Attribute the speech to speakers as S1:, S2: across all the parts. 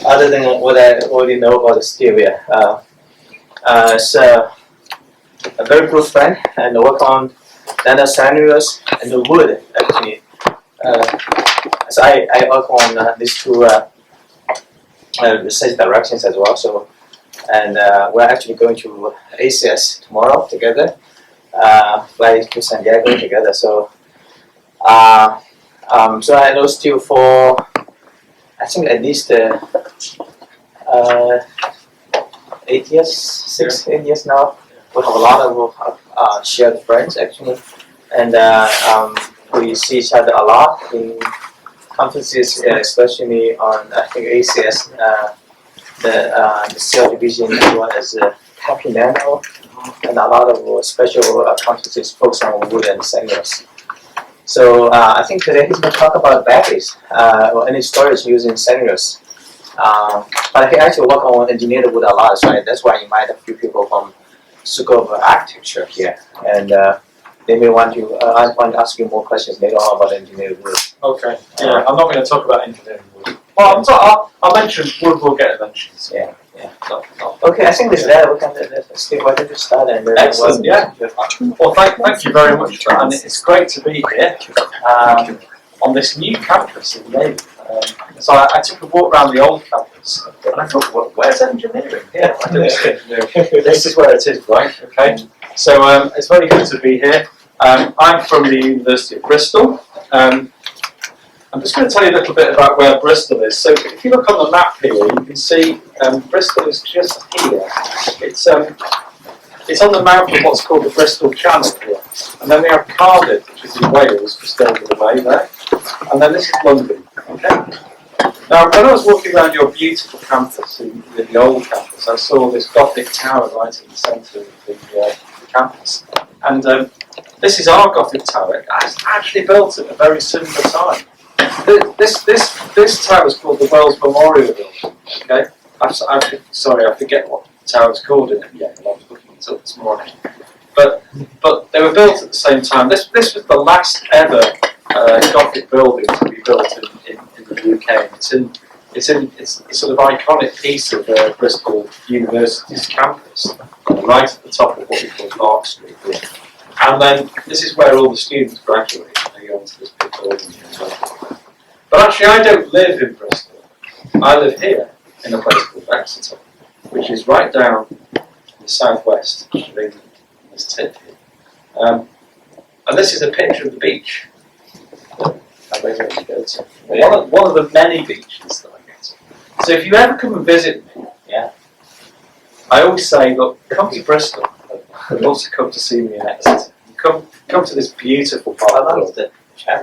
S1: other than what I already know about the stevia. So a very good friend and work on nanocellulose and the wood actually. So I work on these two research directions as well. So and we're actually going to ACS tomorrow together. Fly to San Diego together. So so I know Steve for I think at least 8 years, 8 years now. We have a lot of shared friends actually, and we see each other a lot in conferences, especially on I think ACS, the cell division as well as Happy Nano, and a lot of special conferences focused on wood and cellulose. So I think today he's going to talk about batteries or any storage using cellulose. But he actually work on engineered wood a lot, so that's why you might have a few people from School of Architecture here, and they may want to. I want to ask you more questions later on about engineered wood.
S2: Okay. Yeah, I'm not going to talk about engineering wood. Well, I'll mention wood. We'll get eventually. So.
S1: Yeah. Yeah. Okay, I think this there. We can Steve, why don't you start and then
S2: excellent. Yeah. Well, thank you very much, and it's great to be here on this new campus in Yale. So I took a walk around the old campus, and I thought, well, where's engineering? Yeah, I don't see engineering. This is where it is, right? Okay. So it's very good to be here. I'm from the University of Bristol. I'm just going to tell you a little bit about where Bristol is. So if you look on the map here, you can see Bristol is just here. It's on the mouth of what's called the Bristol Channel here. And then we have Cardiff, which is in Wales, just over the way there. And then this is London. Okay. Now, when I was walking around your beautiful campus, the old campus, I saw this Gothic tower right in the centre of the campus. And this is our Gothic tower. It's actually built at a very similar time. This tower is called the Wells Memorial Building. Okay, sorry, I forget what the tower is called in it. Yeah, I was looking it up this morning. But they were built at the same time. This was the last ever Gothic building to be built in the UK. It's a sort of iconic piece of Bristol University's campus, right at the top of what we call Park Street. And then this is where all the students graduate. They go into this big building here. But actually, I don't live in Bristol. I live here in a place called Exeter, which is right down in the southwest of England. This tip here. And this is a picture of the beach I regularly go to. One of the many beaches that I go to. So if you ever come and visit me, yeah, I always say, look, come to Bristol, but also come to see me in Exeter. Come to this beautiful part of the world.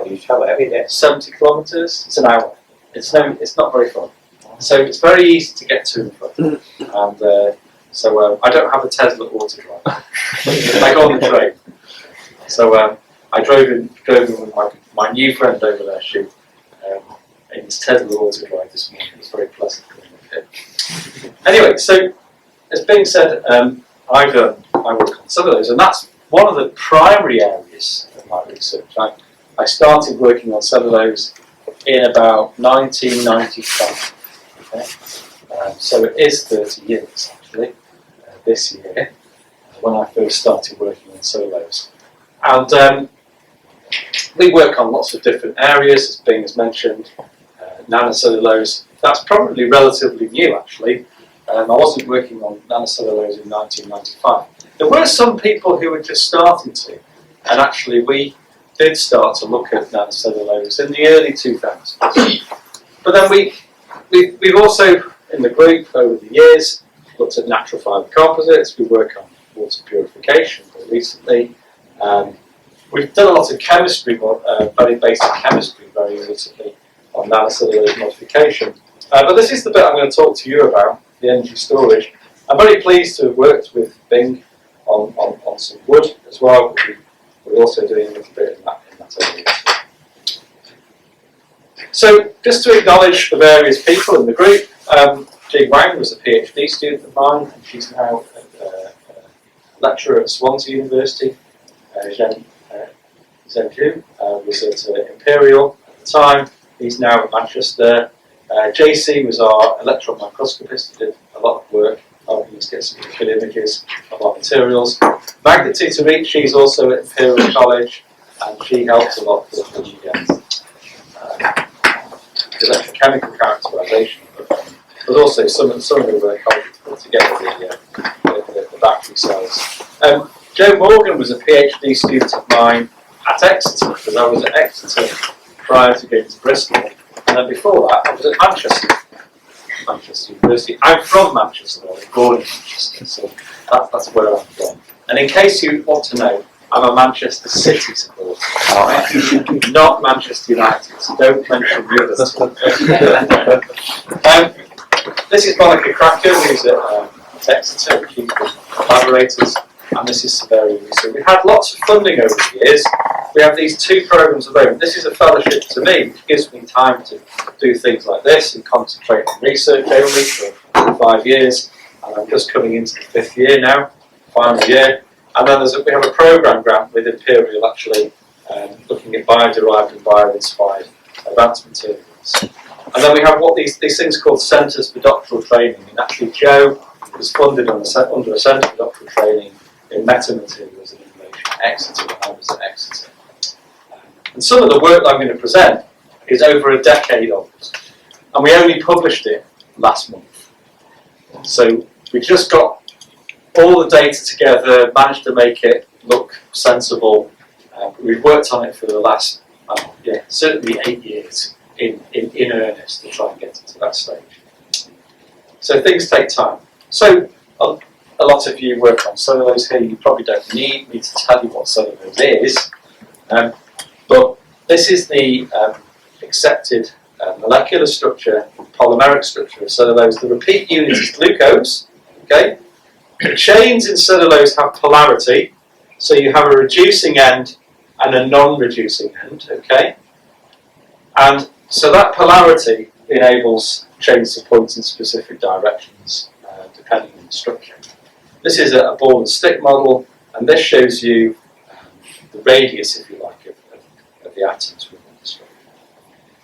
S1: You travel every day.
S2: 70 kilometres. It's an hour. It's not very fun. So it's very easy to get to and from. And so I don't have a Tesla auto drive. I go on the train. So I drove in with my new friend over there, Shu, in his Tesla auto drive this morning. It was very pleasant. Anyway, so as being said, I work on some of those, and that's one of the primary areas of my research. I started working on cellulose in about 1995. Okay? So it is 30 years actually, this year, when I first started working on cellulose. And we work on lots of different areas, as Bing has mentioned. Nanocellulose, that's probably relatively new actually. I wasn't working on nanocellulose in 1995. There were some people who were just starting to, and actually we did start to look at nanocellulose in the early 2000s. But then we've also, in the group over the years, looked at natural fibre composites. We work on water purification more recently. We've done a lot of chemistry, very basic chemistry very recently on nanocellulose modification. But this is the bit I'm going to talk to you about, the energy storage. I'm very pleased to have worked with Bing on some wood as well. We're also doing a little bit in that area. So just to acknowledge the various people in the group, Jing Wang was a PhD student of mine, and she's now a lecturer at Swansea University. Zhen Zhu was at Imperial at the time. He's now at Manchester. JC was our electron microscopist who did a lot of work helping us get some good images of our materials. Magda Titarici is also at Imperial College, and she helps a lot with the electrochemical characterisation, but also some of the work helping to put together the battery cells. Joe Morgan was a PhD student of mine at Exeter, because I was at Exeter prior to going to Bristol, and then before that I was at Manchester University. I'm from Manchester, I was born in Manchester, so that's where I'm from. And in case you want to know, I'm a Manchester City supporter, not Manchester United, so don't mention the other team. This is Monica Cracker, who's at Exeter, she's collaborators, and this is Severia. So we've had lots of funding over the years. We have these 2 programs at the moment. This is a fellowship to me, which gives me time to do things like this and concentrate on research only for 5 years. And I'm just coming into the 5th year now, final year. And then we have a program grant with Imperial, actually, looking at bio-derived and bio-inspired advanced materials. And then we have these things called centres for doctoral training. And actually, Joe was funded under a centre for doctoral training in metamaterials and information at Exeter, when I was at Exeter. And some of the work that I'm going to present is over a decade old, and we only published it last month. So we just got all the data together, managed to make it look sensible. We've worked on it for the last, certainly 8 years in earnest to try and get it to that stage. So things take time. So a lot of you work on cellulose here. You probably don't need me to tell you what cellulose is, but this is the accepted molecular structure, polymeric structure of cellulose. The repeat unit is glucose. Okay, the chains in cellulose have polarity, so you have a reducing end and a non-reducing end. Okay, and so that polarity enables chains to point in specific directions depending on the structure. This is a ball and stick model, and this shows you the radius, if you like, of the atoms within the structure.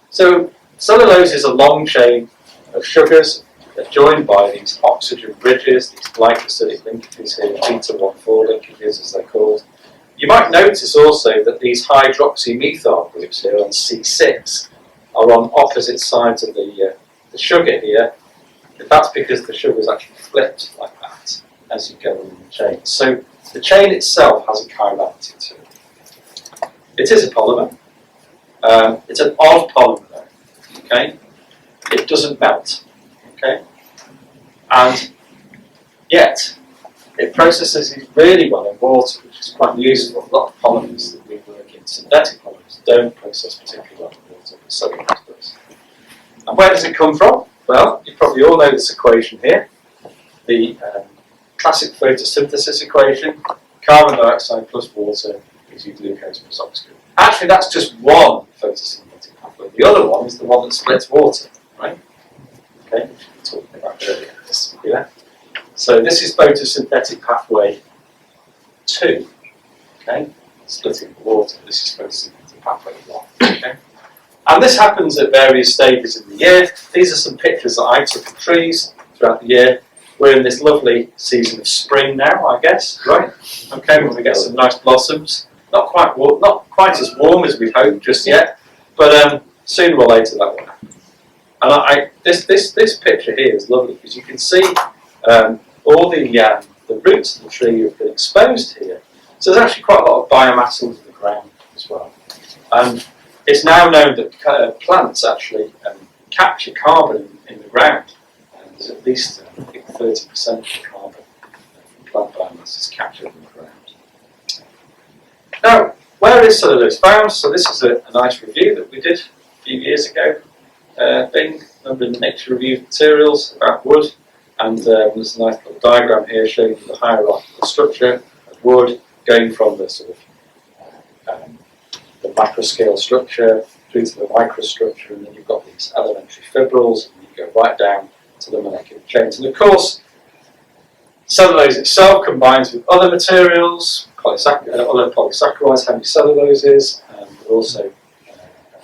S2: So cellulose is a long chain of sugars. They're joined by these oxygen bridges, these glycosidic linkages here, beta-1,4 linkages as they're called. You might notice also that these hydroxymethyl groups here on C6 are on opposite sides of the sugar here. That's because the sugar is actually flipped like that as you go along the chain. So the chain itself has a chirality to it. It is a polymer. It's an odd polymer though, okay? It doesn't melt, okay? And yet, it processes really well in water, which is quite useful. A lot of polymers that we work in, synthetic polymers, don't process particularly well in water, but cellulose does. And where does it come from? Well, you probably all know this equation here. The classic photosynthesis equation, carbon dioxide plus water gives you glucose plus oxygen. Actually, that's just one photosynthetic pathway. The other one is the one that splits water, right? Okay, which we were talking about earlier. Yeah. So this is photosynthetic pathway 2, okay? Splitting the water. This is photosynthetic pathway 1, okay? And this happens at various stages in the year. These are some pictures that I took of trees throughout the year. We're in this lovely season of spring now, I guess, right? Okay, when we get some nice blossoms. Not quite as warm as we hoped just yet, but sooner or later that will happen. And this picture here is lovely because you can see all the roots of the tree have been exposed here. So there's actually quite a lot of biomass under the ground as well. And it's now known that plants actually capture carbon in the ground. And there's at least, I think, 30% of the carbon from plant biomass is captured in the ground. Now, where is cellulose found? So this is a nice review that we did a few years ago. Remember in the Nature Review of Materials about wood. And there's a nice little diagram here showing you the hierarchical structure of wood, going from the sort of the macroscale structure through to the microstructure, and then you've got these elementary fibrils, and you go right down to the molecular chains. And of course, cellulose itself combines with other materials, other polysaccharides, hemicelluloses, but also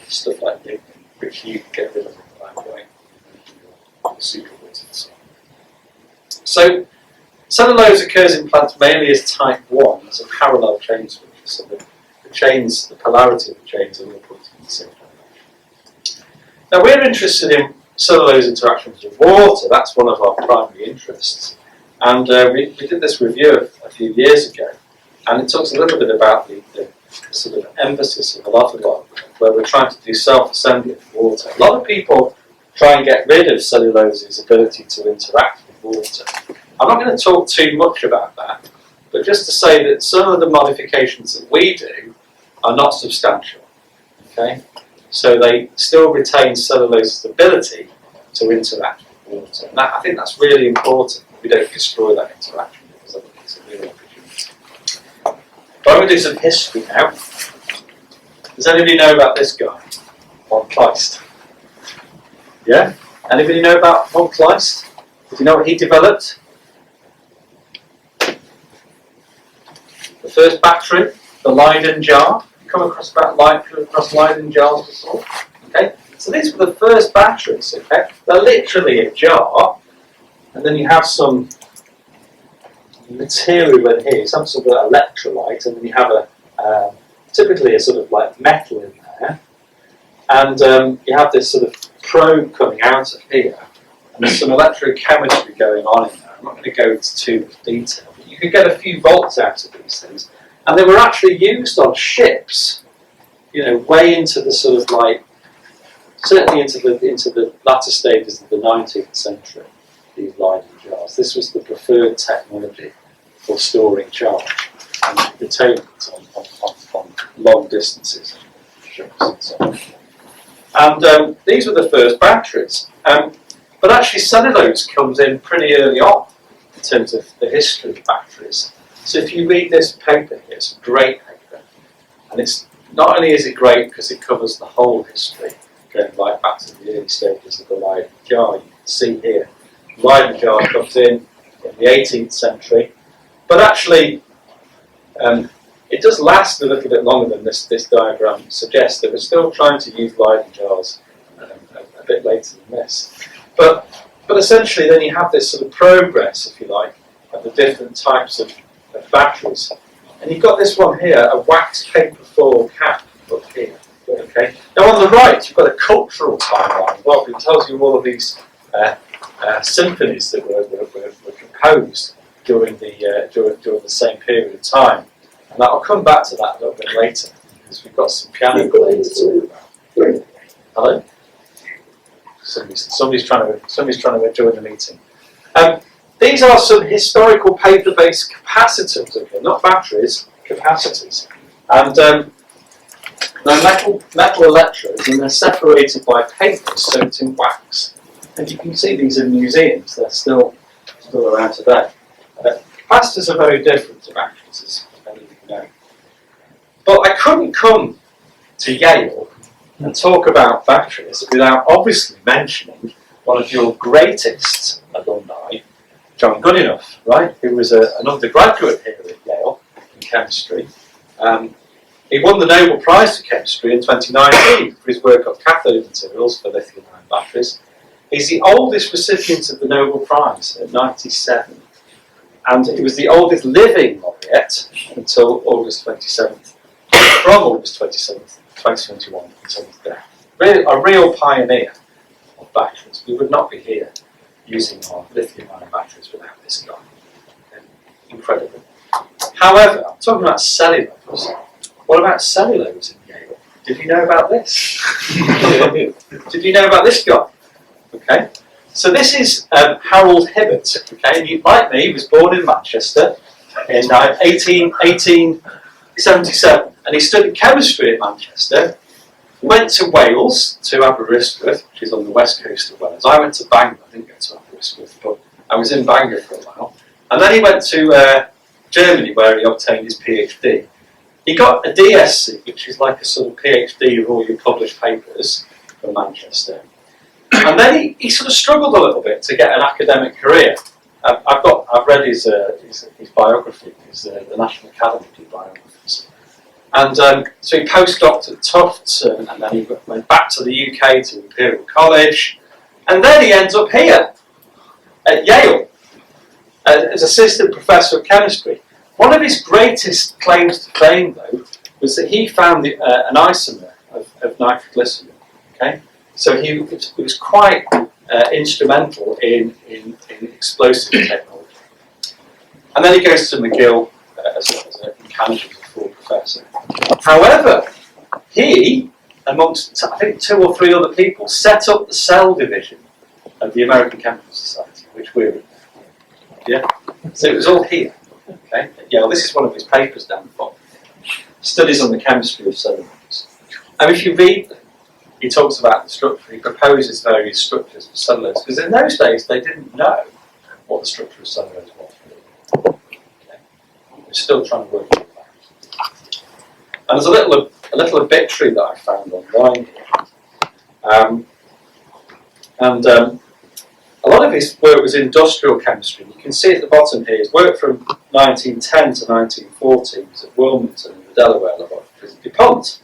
S2: stuff like lignin, which you can get rid of in the lab, right? superwoods and so on. So cellulose occurs in plants mainly as type 1, as a parallel chain structure. So the chains, the polarity of the chains are all pointing in the same direction. Now we're interested in cellulose interactions with water. That's one of our primary interests. And we did this review a few years ago, and it talks a little bit about the sort of emphasis of a lot of our work, where we're trying to do self-assembly of water. A lot of people try and get rid of cellulose's ability to interact with water. I'm not going to talk too much about that, but just to say that some of the modifications that we do are not substantial. Okay? So they still retain cellulose's ability to interact with water. And I think that's really important. We don't destroy that interaction, because I think it's a real opportunity. But I'm going to do some history now. Does anybody know about this guy, von Kleist? Yeah? Anybody know about von Kleist? Do you know what he developed? The first battery, the Leyden jar. You come across Leyden jars before? Okay? So these were the first batteries, okay? They're literally a jar, and then you have some material in here, some sort of electrolyte, and then you have typically a sort of like metal in there, and you have this sort of probe coming out of here, and there's some electrochemistry going on in there. I'm not going to go into too much detail, but you could get a few volts out of these things, and they were actually used on ships, you know, way into the sort of like, certainly into the latter stages of the 19th century. These Leyden jars. This was the preferred technology for storing charge and retaining it on long distances. And so on. And these were the first batteries. But actually cellulose comes in pretty early on in terms of the history of batteries. So if you read this paper here, it's a great paper. And it's not only is it great because it covers the whole history, going right back to the early stages of the Leyden jar. You can see here, Leyden jar comes in the 18th century, but actually it does last a little bit longer than this diagram suggests. They were still trying to use Leyden jars a bit later than this. But essentially then you have this sort of progress, if you like, of the different types of batteries. And you've got this one here, a wax paper foil cap up here. Okay. Now on the right you've got a cultural timeline. Well, it tells you all of these symphonies that were composed during the same period of time, and I'll come back to that a little bit later because we've got some piano playing to talk about. Hello. Somebody's trying to join the meeting. These are some historical paper-based capacitors, okay, not batteries, capacitors, and they're metal electrodes, and they're separated by paper soaked in wax. And you can see these in museums, they're still around today. Capacitors are very different to batteries, as many of you know. But I couldn't come to Yale and talk about batteries without obviously mentioning one of your greatest alumni, John Goodenough, right? Who was an undergraduate here at Yale in chemistry. He won the Nobel Prize for Chemistry in 2019 for his work on cathode materials for lithium-ion batteries. He's the oldest recipient of the Nobel Prize at 97, and he was the oldest living laureate until August 27th, from August 27th, 2021 until his death. A real pioneer of batteries. We would not be here using our lithium-ion batteries without this guy. Incredible. However, I'm talking about cellulose. What about cellulose in Yale? Did you know about this? Did you know about this guy? Okay, so this is Harold Hibbert. Okay, and like me, he was born in Manchester in 1877, and he studied chemistry in Manchester. Went to Wales, to Aberystwyth, which is on the west coast of Wales. I went to Bangor. I didn't go to Aberystwyth, but I was in Bangor for a while. And then he went to Germany, where he obtained his PhD. He got a DSc, which is like a sort of PhD of all your published papers from Manchester. And then he sort of struggled a little bit to get an academic career. I've read his biography, the National Academy of biographies. And so he postdoced at Tufts, and then he went back to the UK to Imperial College, And then he ends up here at Yale as assistant professor of chemistry. One of his greatest claims to fame, though, was that he found an isomer of nitroglycerin. Okay, so he was quite instrumental in explosive technology. And then he goes to McGill in Canada as a full professor. However, he, amongst I think 2 or 3 other people, set up the cell division of the American Chemical Society, which we're in. Yeah, so it was all here. Okay, yeah, this is one of his papers down the bottom. Studies on the chemistry of cellulose. And if you read them, he talks about the structure. He proposes various structures for cellulose because in those days they didn't know what the structure of cellulose was. Okay. We're still trying to work it out. And there's a little obituary that I found online here. A lot of his work was industrial chemistry. You can see at the bottom here, his work from 1910 to 1914 was at Wilmington in the Delaware Laboratories at DuPont.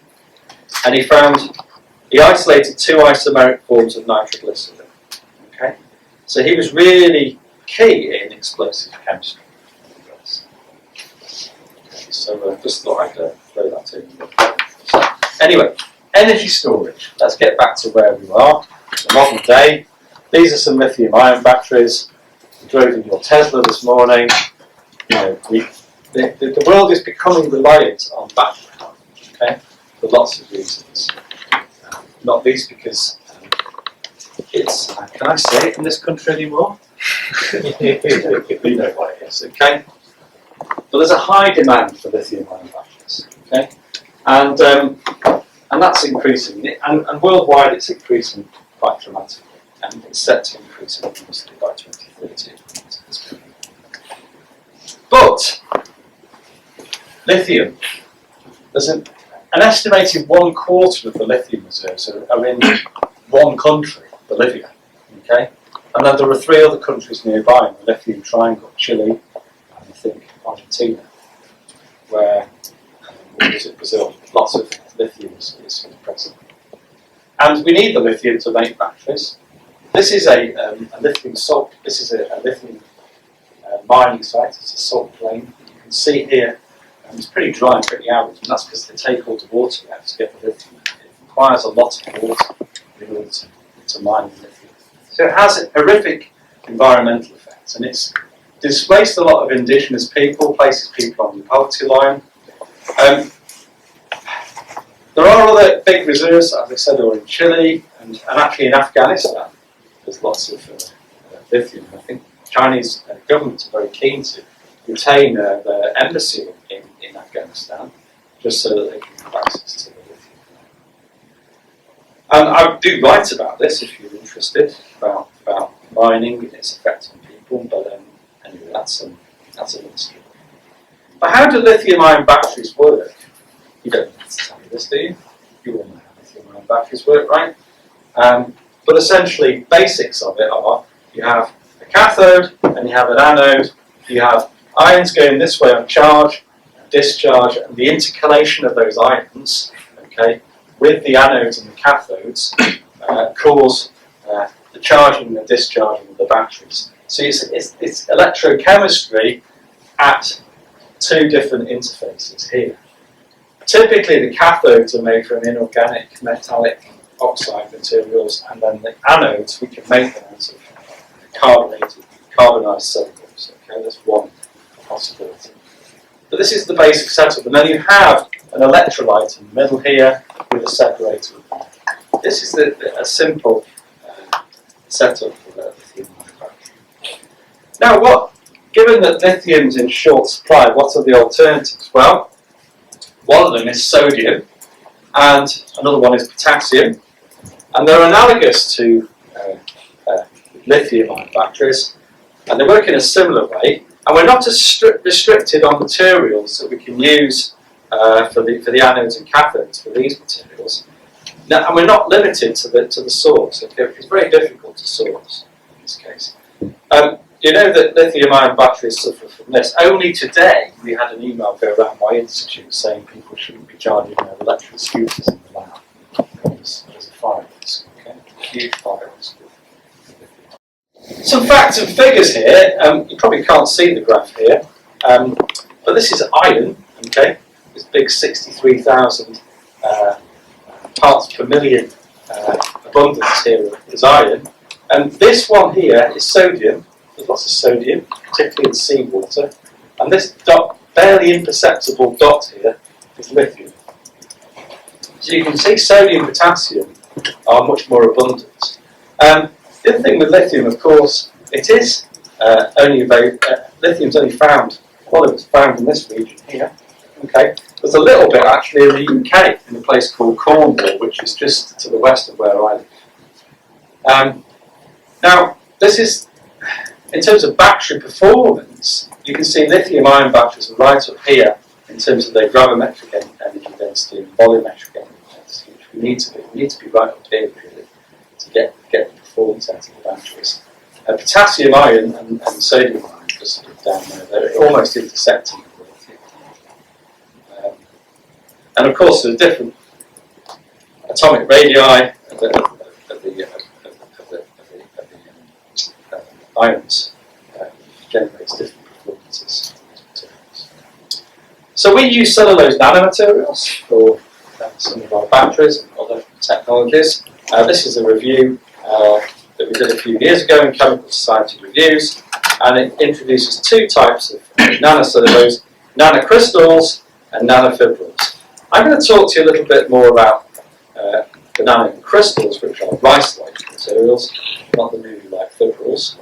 S2: And he isolated 2 isomeric forms of nitroglycerin. Okay? So he was really key in explosive chemistry. Okay, so just thought I'd throw that in. So, anyway, energy storage. Let's get back to where we are, the modern day. These are some lithium-ion batteries. We drove in your Tesla this morning. You know, the world is becoming reliant on battery power, okay, for lots of reasons. Not least because it's, can I say it in this country anymore? We know what it is, okay? But there's a high demand for lithium-ion batteries, okay? And that's increasing. And worldwide it's increasing quite dramatically. And it's set to increase enormously by 2030. But lithium, there's an estimated 1/4 of the lithium reserves are in one country, Bolivia. Okay, and then there are 3 other countries nearby in the lithium triangle: Chile, and I think Argentina, where Brazil, lots of lithium is present. And we need the lithium to make batteries. This is a lithium salt. This is a lithium mining site. It's a salt plain. You can see here, it's pretty dry and pretty arid, and that's because they take all the water out to get the lithium. It requires a lot of water in order to mine the lithium. So it has horrific environmental effects, and it's displaced a lot of indigenous people, places people on the poverty line. There are other big reserves, as I said, are in Chile and actually in Afghanistan. There's lots of lithium. I think the Chinese government are very keen to retain their embassy in Afghanistan, just so that they can have access to the lithium. And I do write about this if you're interested, about mining and its effect on people, but anyway, that's another story. But how do lithium-ion batteries work? You don't need to tell me this, do you? You all know how lithium-ion batteries work, right? But essentially, basics of it are, you have a cathode and you have an anode. You have ions going this way on charge, discharge, and the intercalation of those ions, okay, with the anodes and the cathodes, cause the charging and the discharging of the batteries. So it's electrochemistry at 2 different interfaces here. Typically, the cathodes are made from inorganic metallic oxide materials, and then the anodes, we can make them out of carbonized cellulose. Okay, that's one possibility. But this is the basic setup, and then you have an electrolyte in the middle here with a separator. This is a simple setup for the lithium manufacturing. Now, given that lithium's in short supply, what are the alternatives? Well, one of them is sodium, and another one is potassium, and they're analogous to lithium-ion batteries, and they work in a similar way. And we're not as restricted on materials that we can use for the anodes and cathodes for these materials. Now, and we're not limited to the source. Okay? It's very difficult to source in this case. You know that lithium-ion batteries suffer from this. Only today we had an email go around my institute saying people shouldn't be charging their electric scooters in the lab because there's a fire risk. Okay? A huge fire risk Some facts and figures here. You probably can't see the graph here, but this is iron. Okay, this big 63,000 parts per million abundance here is iron, and this one here is sodium. There's lots of sodium, particularly in seawater, and this dot, barely imperceptible dot here, is lithium. So you can see sodium and potassium are much more abundant. The other thing with lithium, of course, it is lithium's only found, a lot of it's found in this region here. Okay, there's a little bit actually in the UK, in a place called Cornwall, which is just to the west of where I live. Now, this is, in terms of battery performance, you can see lithium-ion batteries are right up here in terms of their gravimetric energy density and volumetric energy density, which we need to be. We need to be right up here, really, to get the performance out of the batteries. Potassium ion and sodium ion just sort of down there, they're almost intersecting. And of course, there's different atomic radii of the ions, generates different performances. So we use cellulose nanomaterials for some of our batteries and other technologies. This is a review that we did a few years ago in Chemical Society Reviews, and it introduces two types of nanocellulose, nanocrystals and nanofibrils. I'm going to talk to you a little bit more about the nanocrystals, which are rice-like materials, not the movie-like fibrils.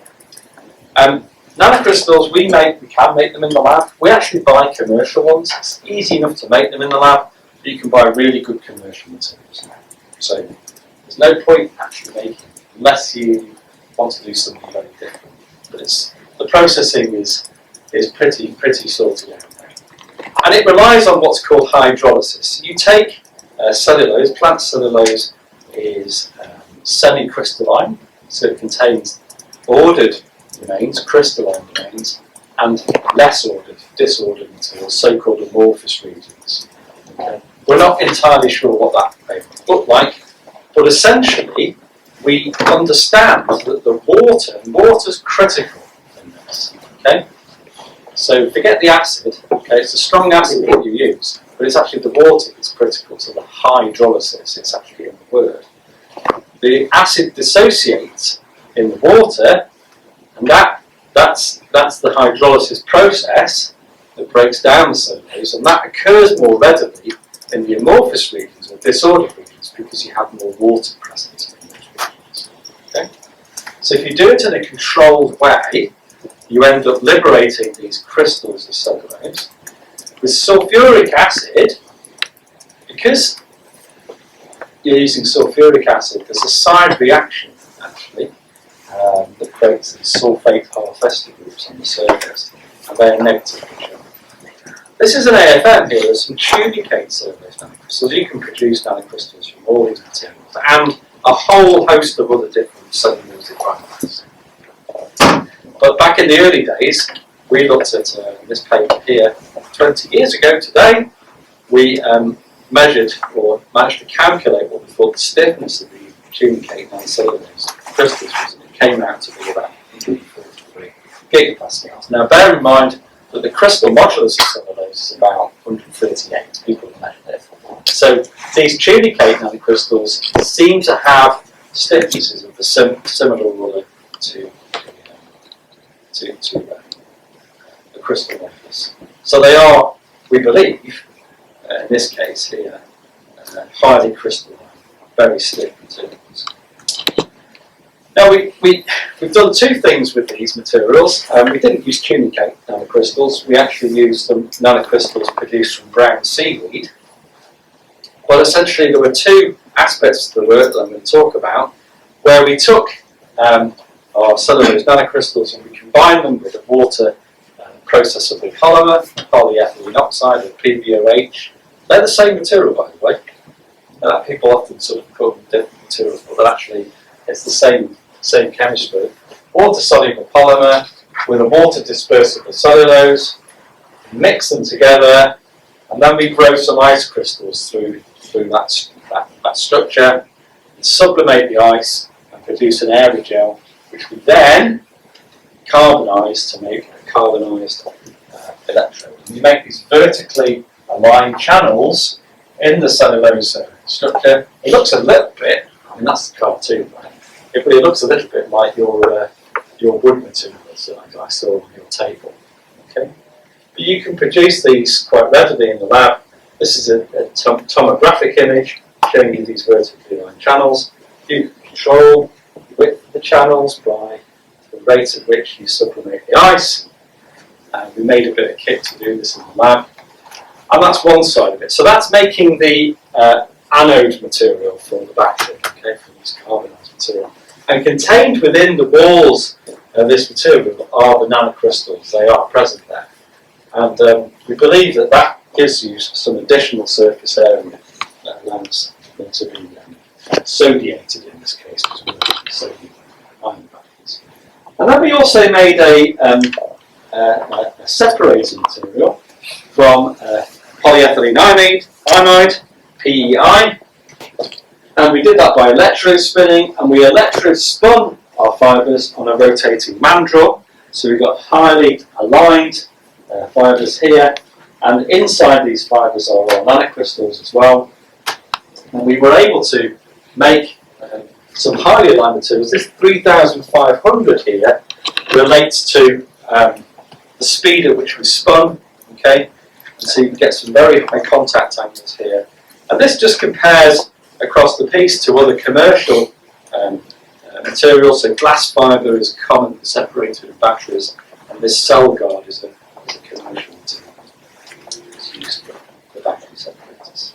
S2: Nanocrystals, we can make them in the lab. We actually buy commercial ones. It's easy enough to make them in the lab, but you can buy really good commercial materials now. So there's no point actually making them unless you want to do something very different. But the processing is pretty sorted out. And it relies on what's called hydrolysis. You take cellulose, plant cellulose is semi-crystalline, so it contains ordered remains, crystalline remains, and less ordered, disordered materials, so-called amorphous regions. Okay. We're not entirely sure what that may look like, but essentially we understand that the water's critical in this. Okay? So forget the acid, okay, it's a strong acid that you use, but it's actually the water that's critical to the hydrolysis, it's actually in the word. The acid dissociates in the water, and that's the hydrolysis process that breaks down the cellulose, and that occurs more readily in the amorphous regions or disordered regions because you have more water present in those regions. Okay? So if you do it in a controlled way, you end up liberating these crystals of cellulose. With sulfuric acid, because you're using sulfuric acid, there's a side reaction actually that creates these sulfate half ester groups on the surface, and they're negative. This is an AFM here. There's some tunicate cellulose nanocrystals. You can produce nanocrystals from all these materials and a whole host of other different cellulosic primers. But back in the early days, we looked at this paper here 20 years ago today. We measured or managed to calculate what we thought the stiffness of the tunicate non-cellulose crystals was, and it came out to be about 143 gigapascals. Now bear in mind that the crystal modulus of cellulose is about 138. People have measured it. So these tunicate nanocrystals seem to have stiffnesses of the similar order to the crystal modulus. So they are, we believe, in this case here, highly crystalline, very stiff materials. Now we've done two things with these materials. We didn't use tunicate nanocrystals, we actually used some nanocrystals produced from brown seaweed. Well, essentially there were two aspects to the work that I'm going to talk about, where we took our cellulose nanocrystals and we combined them with a water processable polymer, polyethylene oxide or PBOH. They're the same material, by the way. People often sort of call them different materials, but actually it's the same chemistry. Water soluble polymer with a water dispersible cellulose, mix them together, and then we grow some ice crystals through that structure, and sublimate the ice and produce an aerogel, which we then carbonised to make a carbonised electrode. And you make these vertically aligned channels in the cellulose structure. It looks a little bit, I mean that's the cartoon, right? But it looks a little bit like your wood materials that I saw on your table. Okay? But you can produce these quite readily in the lab. This is a tomographic image showing you these vertically aligned channels. You can control the width of the channels by the rate at which you sublimate the ice. We made a bit of kit to do this in the lab. And that's one side of it. So that's making the anode material for the battery, okay, for this carbonised material. And contained within the walls of this material are the nanocrystals. They are present there. And we believe that that gives you some additional surface area that allows them to be sodiated in this case, because we're looking at sodium ion batteries. And then we also made a separating material from polyethylene imide, PEI, and we did that by electrode spinning, and we electrode spun our fibres on a rotating mandrel, so we've got highly aligned fibres here, and inside these fibres are our nanocrystals as well, and we were able to make some highly aligned materials. This 3500 here relates to the speed at which we spun, okay, and so you get some very high contact angles here. And this just compares across the piece to other commercial materials. So glass fibre is a common separator in batteries, and this cell guard is a commercial material. It's used for battery separators.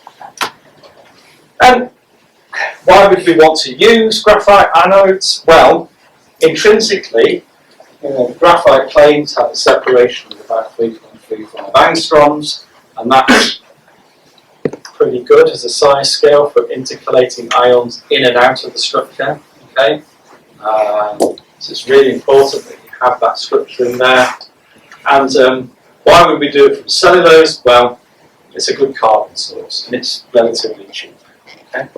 S2: And why would we want to use graphite anodes? Well, intrinsically, the graphite planes have a separation of about 3.35 angstroms, and that's pretty good as a size scale for intercalating ions in and out of the structure. Okay, so it's really important that you have that structure in there. And why would we do it from cellulose? Well, it's a good carbon source and it's relatively cheap. Okay,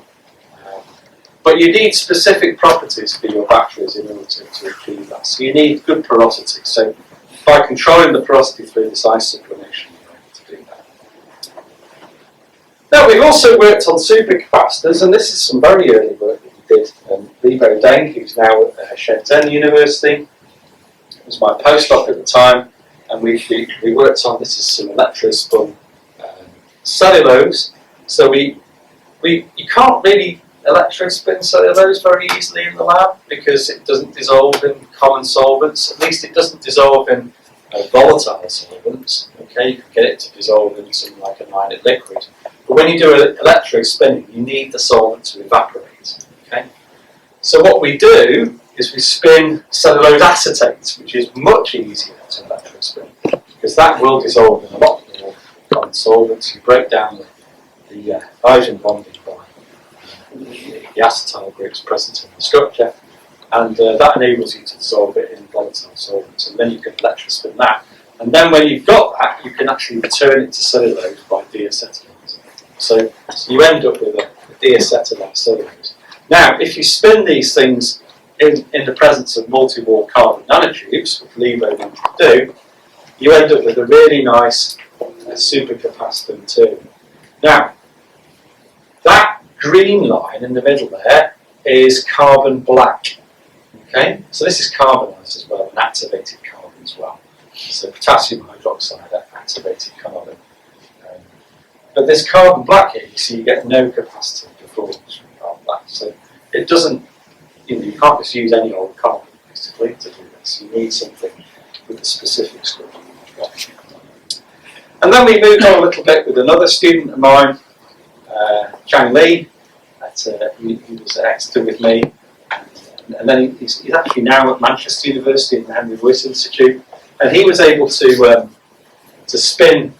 S2: but you need specific properties for your batteries in order to achieve that. So you need good porosity. So by controlling the porosity through this ice sublimation, you're able to do that. Now we've also worked on supercapacitors, and this is some very early work that we did. Libo Deng, who's now at Shenzhen University, was my postdoc at the time, and we worked on, this is some electrospun cellulose. So you can't really electrospin cellulose very easily in the lab because it doesn't dissolve in common solvents. At least it doesn't dissolve in volatile solvents. Okay, you can get it to dissolve in something like an ionic liquid. But when you do electrospinning, you need the solvent to evaporate. Okay, so what we do is we spin cellulose acetate, which is much easier to electrospin because that will dissolve in a lot more common solvents. You break down the hydrogen bonding by the acetyl groups present in the structure, and that enables you to dissolve it in volatile solvents, and then you can electrospin that. And then when you've got that, you can actually return it to cellulose by deacetylase. So you end up with a deacetylized cellulose. Now, if you spin these things in the presence of multi-wall carbon nanotubes, which Libo wanted to do, you end up with a really nice supercapacitor material. Now, that green line in the middle there is carbon black. Okay, so this is carbonized as well, and activated carbon as well. So potassium hydroxide, activated carbon. But this carbon black here, you see, you get no capacitive performance from carbon black. So it doesn't, you can't just use any old carbon basically to do this. You need something with a specific structure. And then we moved on a little bit with another student of mine, Chang Li. He was at Exeter with me, and then he's actually now at Manchester University in the Henry Lewis Institute, and he was able to spin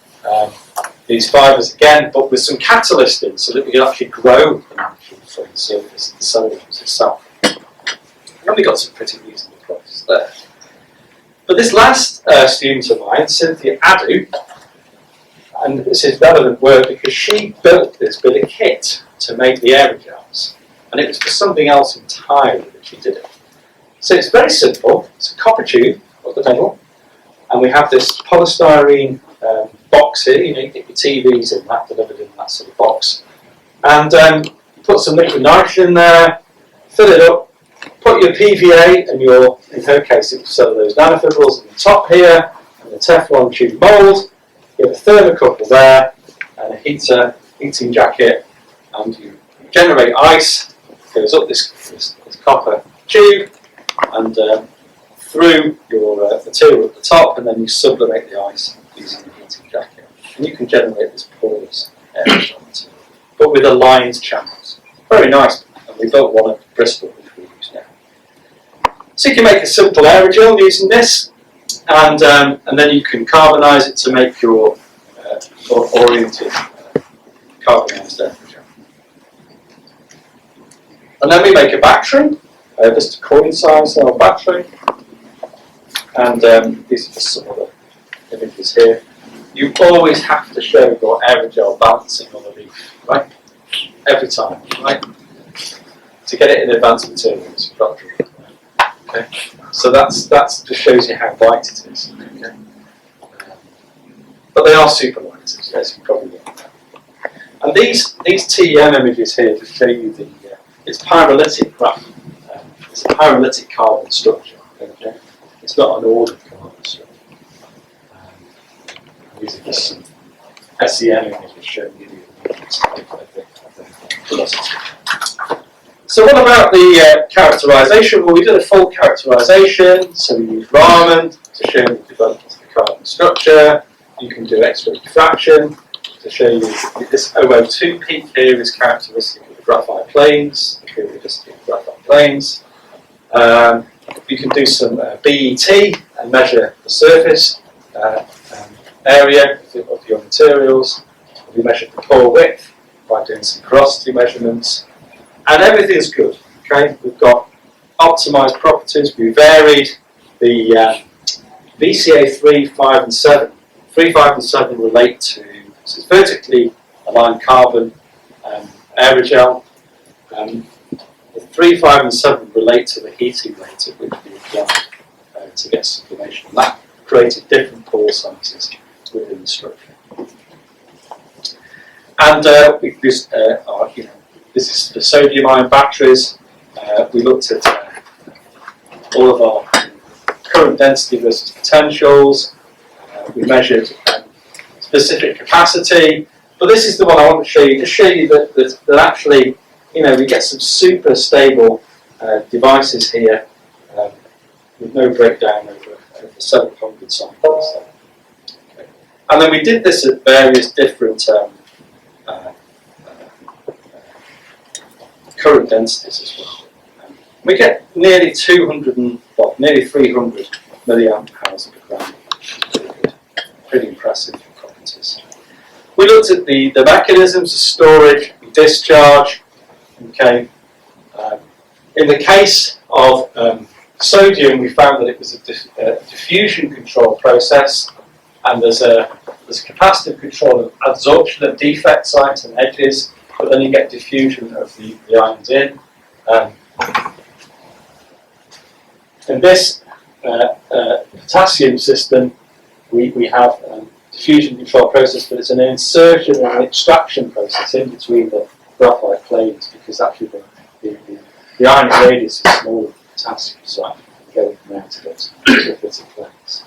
S2: these fibres again, but with some catalyst in, so that we could actually grow the natural from the surface of the cellulose itself. And we got some pretty reasonable progress there. But this last student of mine, Cynthia Adu, and this is relevant work because she built this bit of kit to make the aerogels, and it was for something else entirely that she did it. So it's very simple. It's a copper tube, or the middle, and we have this polystyrene box here. You know, you get your TVs in that, delivered in that sort of box, and put some liquid nitrogen there, fill it up, put your PVA and your, in her case, it was cellulose nanofibrils on the top here, and the Teflon tube mould. You have a thermocouple there, and a heating jacket, and you generate ice. It goes up this copper tube, and through your material at the top, and then you sublimate the ice using the heating jacket. And you can generate this porous air, but with aligned channels. Very nice, and we built one at Bristol, which we use now. So you can make a simple aerogel using this, and then you can carbonise it to make your oriented carbonised aerogel. And then we make a battery, just a coin-size cell battery, and these are just some other images here. You always have to show your aerogel balancing on the leaf, right? Every time, right? To get it in advanced materials, you've got to do it. Okay, so that's just shows you how light it is. Okay, but they are super light, as you probably know. And these TEM images here just show you the it's pyrolytic graph. It's a pyrolytic carbon structure. Okay, it's not an ordered carbon structure. These are just some SEM images showing you the velocity. So what about the characterisation? Well, we did a full characterisation, so we used Raman to show the development of the carbon structure. You can do X-ray diffraction to show you this OO2 peak here is characteristic of the graphite planes, the periodicity of graphite planes. You can do some BET and measure the surface area of your materials. We measured the pore width by doing some porosity measurements. And everything's good, okay? We've got optimised properties. We varied the VCA 3, 5 and 7. 3, 5 and 7 relate to, so it's vertically aligned carbon aerogel. The 3, 5 and 7 relate to the heating rate at which we applied to get sublimation. And that created different pore sizes within the structure. And this is the sodium-ion batteries. We looked at all of our current density versus potentials. We measured specific capacity. But this is the one I want to show you, to show you that actually, we get some super stable devices here with no breakdown over several hundred cycles. Okay. And then we did this at various different current densities as well. We get nearly 300 milliamp hours per gram. Pretty impressive properties. We looked at the mechanisms of storage and discharge. Okay. In the case of sodium, we found that it was a diffusion control process, and there's a capacitive control of absorption of defect sites and edges, but then you get diffusion of the ions in. In this potassium system, we have a diffusion control process, but it's an insertion and an extraction process in between the graphite planes, because actually the ion radius is smaller than potassium, so I can go from there to those graphite planes.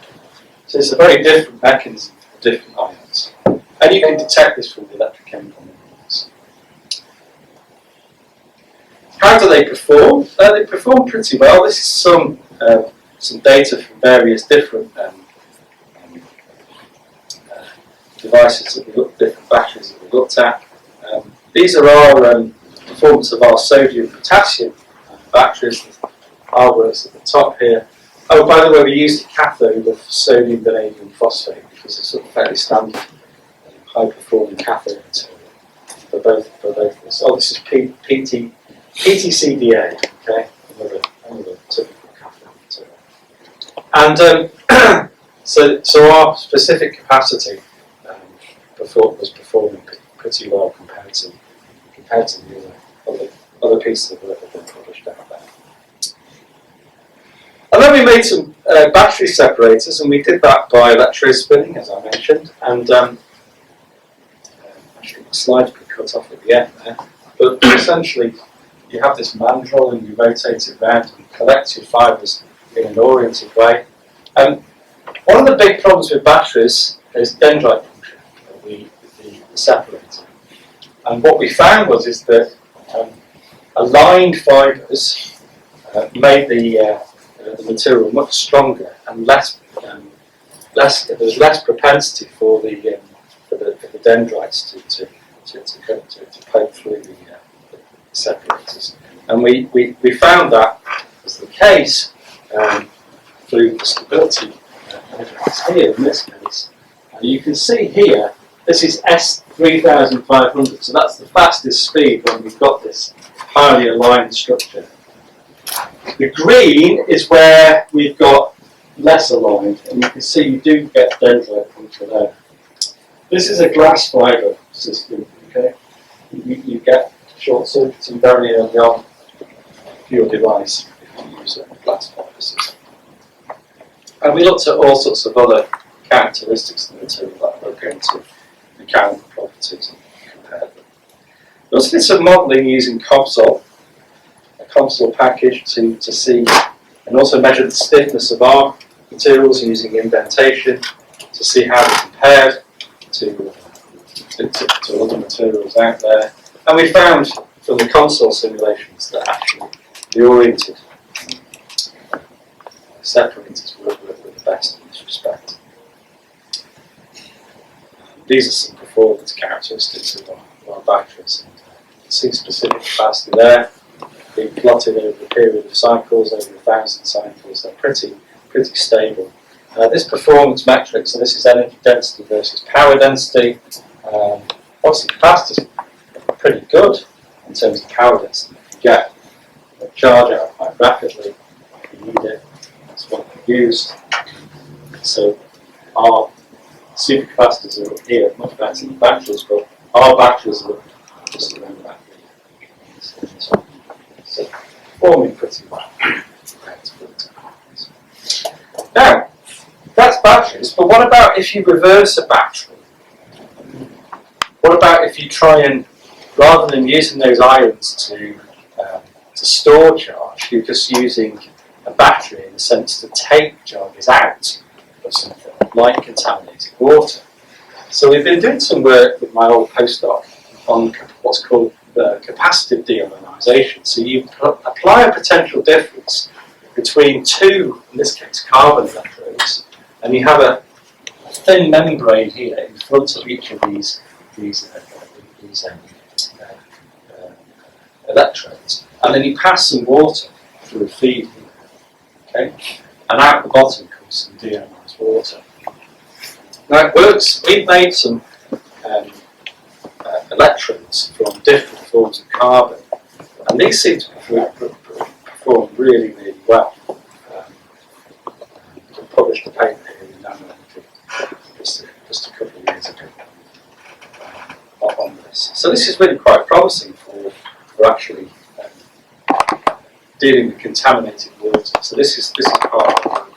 S2: So it's a very different mechanism for different ions. And you can detect this from the electrochemical models. How do they perform? They perform pretty well. This is some data from various different devices that we looked, different batteries that we looked at. These are our performance of our sodium potassium batteries. Our works at the top here. Oh, by the way, we used a cathode of sodium vanadium phosphate, which is a sort of fairly standard high-performing cathode material for both of this. Oh, this is PTCDA, okay, another typical cathode material. And so our specific capacity was performing pretty well compared to the other pieces of work that have been published out there. And then we made some battery separators, and we did that by electrospinning, as I mentioned, and actually the slide's been cut off at the end there, but essentially you have this mandrel and you rotate it around and collect your fibres in an oriented way. One of the big problems with batteries is dendrite puncture, the separator. And what we found is that aligned fibres made the material much stronger and there's less propensity for the dendrites to poke through the separators. And we found that was the case through the stability measurements here in this case. And you can see here, this is S3500, so that's the fastest speed when we've got this highly aligned structure. The green is where we've got less aligned, and you can see you do get dendrite puncture there. This is a glass fibre system, okay? You get short circuiting very early on for your device if you use a glass fibre system. And we looked at all sorts of other characteristics of the material that we're going to mechanical properties and compare them. We also did some modelling using COBSOL, a COBSOL package to see and also measure the stiffness of our materials using indentation to see how they compared to other materials out there. And we found from the console simulations that actually the oriented separators were the best in this respect. These are some performance characteristics of our batteries. And you can see specific capacity there, being plotted over a period of cycles, over 1,000 cycles. They're pretty stable. This performance metric, so this is energy density versus power density. Obviously, capacity is pretty good in terms of power density. You get a charge out quite rapidly if you need it. That's what we used. So our supercapacitors are up here, much better than batteries, but our batteries are just around that. So performing pretty well. Now, that's batteries, but what about if you reverse a battery? What about if you try and, rather than using those ions to store charge, you're just using a battery in the sense to take charges out of something, like contaminated water. So we've been doing some work with my old postdoc on what's called capacitive deionization. So you apply a potential difference between two, in this case, carbon electrodes, and you have a thin membrane here in front of each of these electrodes, and then you pass some water through a feed here, okay? And out the bottom comes some deionized water. Now it works. We've made some electrodes from different forms of carbon, and these seem to perform really, really well. We published a paper here in Nanoenergy just a couple of years ago on this. So this is really quite promising for actually dealing with contaminated water. So this is part of the work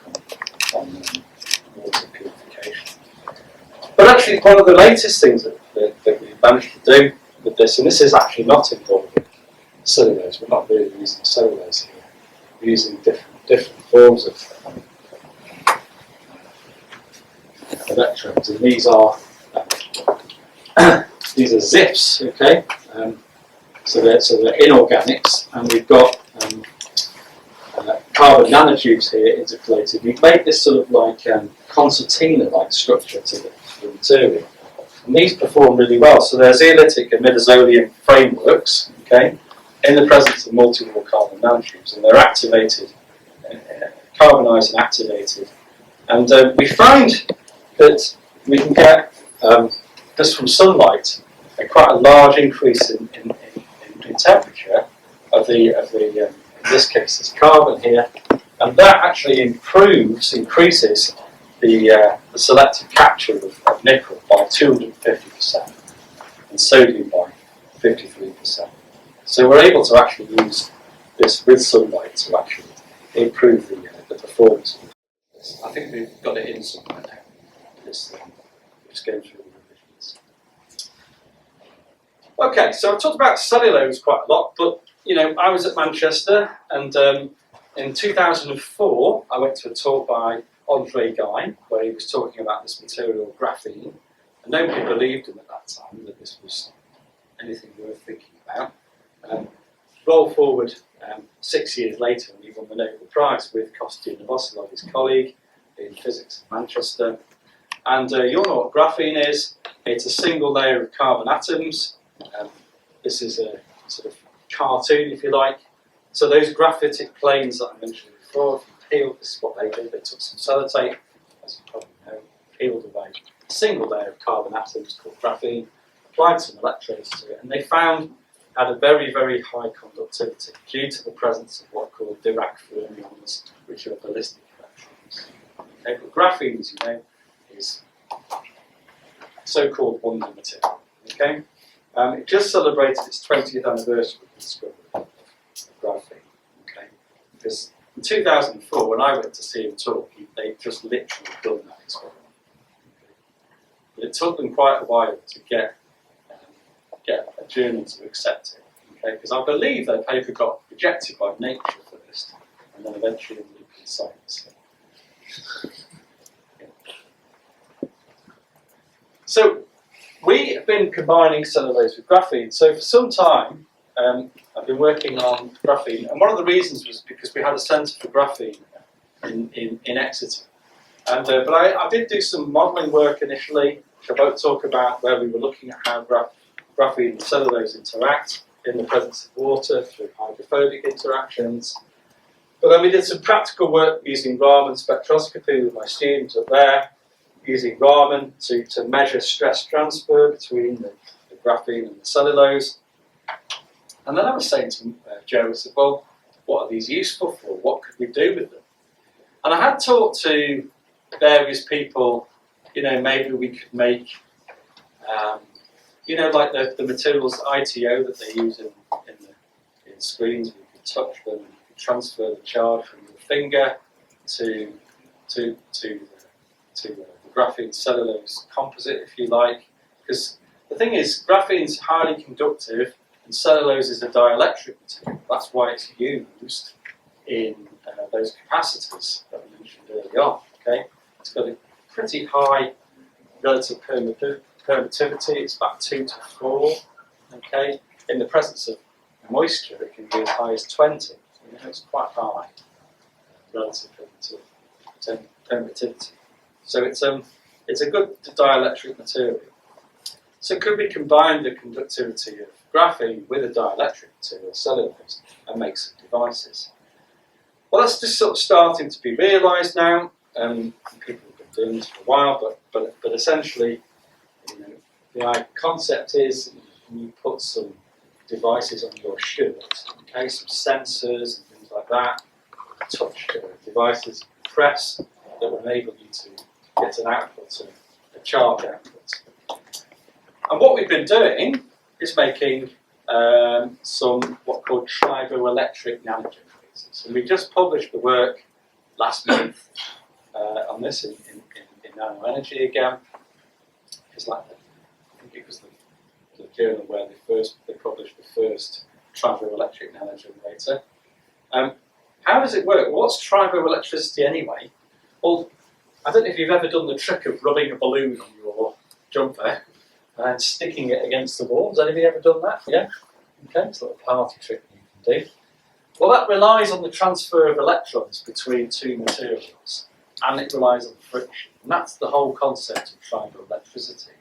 S2: on water purification. But actually, one of the latest things that we've managed to do with this, and this is actually not involving cellulose. We're not really using cellulose here. We're using different forms of electrodes, and these are zips, okay? So they're inorganics, and we've got carbon nanotubes here intercalated. We've made this sort of like concertina-like structure to the material, and these perform really well. So they're zeolitic and midazolium frameworks, okay, in the presence of multi-wall carbon nanotubes, and they're activated, carbonised and activated. And we find that we can get, just from sunlight, quite a large increase in temperature of the in this case, this carbon here, and that actually increases the selective capture of nickel by 250% and sodium by 53%. So we're able to actually use this with sunlight to actually improve the performance. I think we've got it in somewhere now. This thing. Just going through the revisions. Okay, so I've talked about cellulose quite a lot, but I was at Manchester, and in 2004 I went to a talk by Andre Guy where he was talking about this material graphene, and nobody believed him at that time that this was anything worth thinking about. Roll forward 6 years later, and he won the Nobel Prize with Kostya Novoselov, his colleague in physics in Manchester. And you all know what graphene is. It's a single layer of carbon atoms. This is a sort of cartoon, if you like. So those graphitic planes that I mentioned before, if you peel, this is what they did. They took some sellotape, as you probably know, peeled away a single layer of carbon atoms called graphene, applied some electrodes to it, and they found it had a very, very high conductivity due to the presence of what are called Dirac fermions, which are ballistic electrons. Okay, but graphene, as you know, is so-called wonder material. Okay, it just celebrated its 20th anniversary of the discovery of graphene. Okay, because in 2004, when I went to see him talk, they just literally done that experiment. Okay. But it took them quite a while to get a journal to accept it. Okay, because I believe their paper got rejected by Nature first, and then eventually in Nuclear Science. So we have been combining cellulose with graphene. So for some time, I've been working on graphene, and one of the reasons was because we had a centre for graphene in Exeter. And but I did do some modelling work initially, which I won't talk about, where we were looking at how graphene and cellulose interact in the presence of water through hydrophobic interactions. But then we did some practical work using Raman spectroscopy with my students up there, using Raman to measure stress transfer between the graphene and the cellulose. And then I was saying to Joe, I said, well, what are these useful for? What could we do with them? And I had talked to various people, maybe we could make, like the materials ITO that they use in screens. We could touch them, and you could transfer the charge from your finger to the graphene cellulose composite, if you like. Because the thing is, graphene is highly conductive, and cellulose is a dielectric material. That's why it's used in those capacitors that we mentioned earlier on. Okay, it's got a pretty high relative permittivity. It's about 2 to 4. Okay, in the presence of moisture, it can be as high as 20. So, it's quite high relative permittivity. So it's a good dielectric material. So could we combine the conductivity of graphene with a dielectric material, cellulose, and make some devices? Well, that's just sort of starting to be realised now. People have been doing this for a while, but essentially, the concept is you put some devices on your shirt, okay, some sensors and things like that, touch devices, press, that will enable you to get an output, a charge output. And what we've been doing is making some what are called triboelectric nanogenerators. And we just published the work last month on this in Nano Energy again. It's like I think it was the journal where they published the first triboelectric nanogenerator. How does it work? What's triboelectricity anyway? Well, I don't know if you've ever done the trick of rubbing a balloon on your jumper and sticking it against the wall. Has anybody ever done that? Yeah? Okay, it's a little party trick you can do. Well, that relies on the transfer of electrons between two materials, and it relies on friction. And that's the whole concept of triboelectricity.